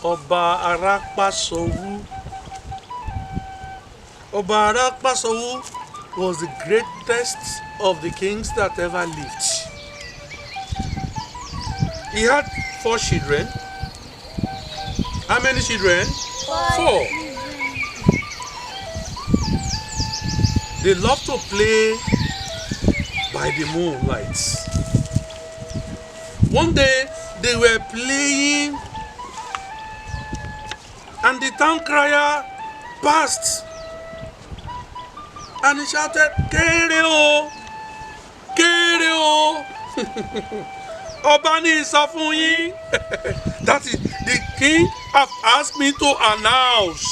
Oba Arapasanwo. Oba Arapasanwo was the greatest of the kings that ever lived. He had 4 children. How many children? 4. They loved to play by the moonlight. One day they were playing and the town crier passed and he shouted, "Kere o! Kere o!" Obani sọ fún yín. That is, the king have asked me to announce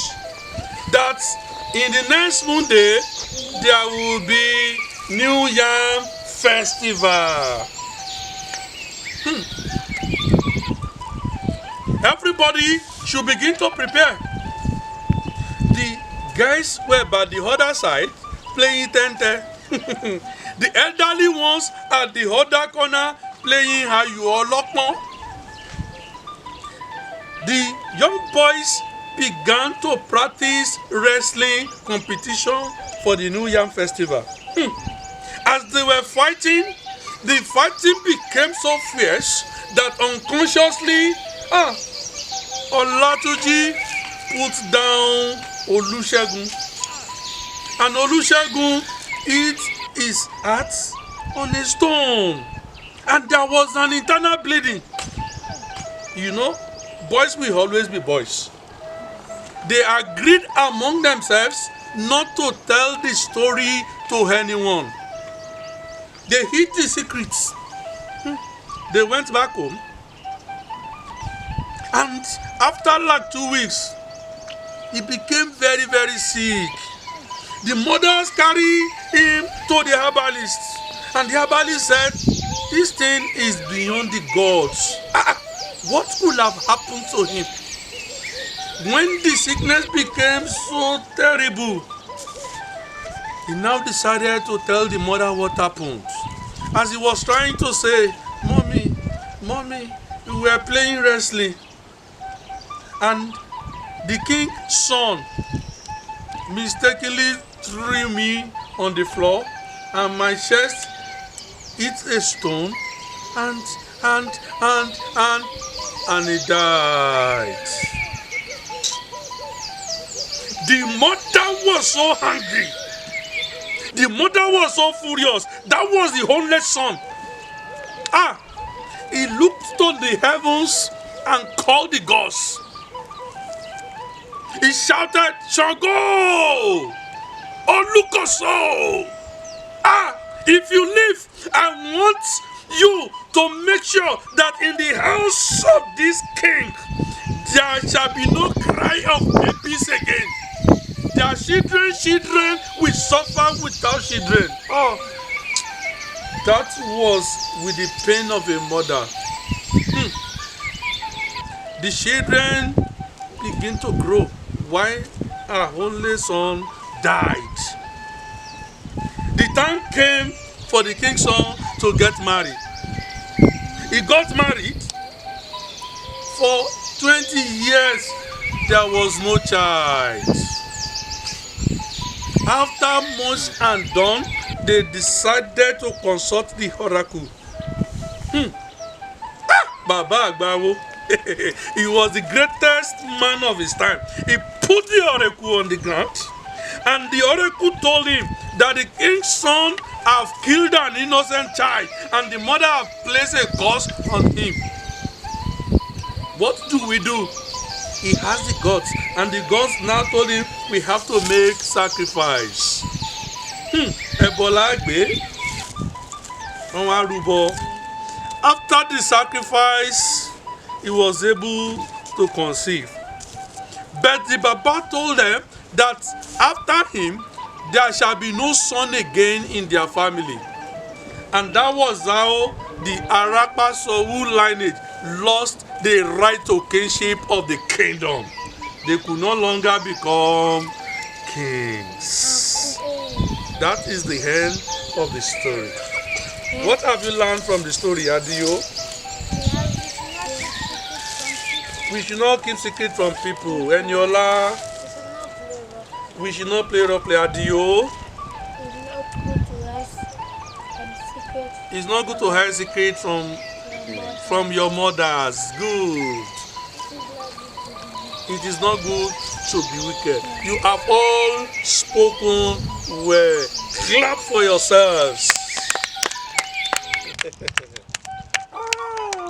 that in the next Monday there will be New Yam Festival. Everybody should begin to prepare. The guys were by the other side playing tente. The elderly ones at the other corner playing ayo olopon. The young boys began to practice wrestling competition for the New Yam Festival. As they were fighting, the fighting became so fierce that unconsciously, Olatunji put down Olusegun, and Olusegun hit his heart on a stone, and there was an internal bleeding. You know, boys will always be boys. They agreed among themselves not to tell the story to anyone. They hid the secrets. They went back home, and after like 2 weeks, he became very, very sick. The mothers carried him to the herbalist, and the herbalist said, "This thing is beyond the gods." What could have happened to him? When the sickness became so terrible, he now decided to tell the mother what happened. As he was trying to say, Mommy, we were playing wrestling, and the king's son mistakenly threw me on the floor, and my chest hit a stone, and he died. The mother was so angry. The mother was so furious. That was the only son. He looked to the heavens and called the gods. He shouted, "Shango! Olukoso! If you live, I want you to make sure that in the house of this king, there shall be no cry of babies again. Their children will suffer without children." That was with the pain of a mother. The children begin to grow while her only son died. The time came for the king's son to get married. He got married. For 20 years, there was no child. After much and done, they decided to consult the oracle. Baba Agbawo, he was the greatest man of his time. He put the oracle on the ground, and the oracle told him that the king's son have killed an innocent child, and the mother have placed a curse on him. What do we do? He has the gods, and the gods now told him, we have to make sacrifice. After the sacrifice, he was able to conceive. But the Baba told them that after him, there shall be no son again in their family. And that was how the Arapasanwo lineage lost the right to kingship of the kingdom. They could no longer become kings. That is the end of the story. What have you learned from the story, Adio? We should not keep secret from people. Eniola, we should not play rough play. Adio, it's not good to hide secret from your mothers. Good. It is not good to be wicked. You have all spoken well. Clap for yourselves.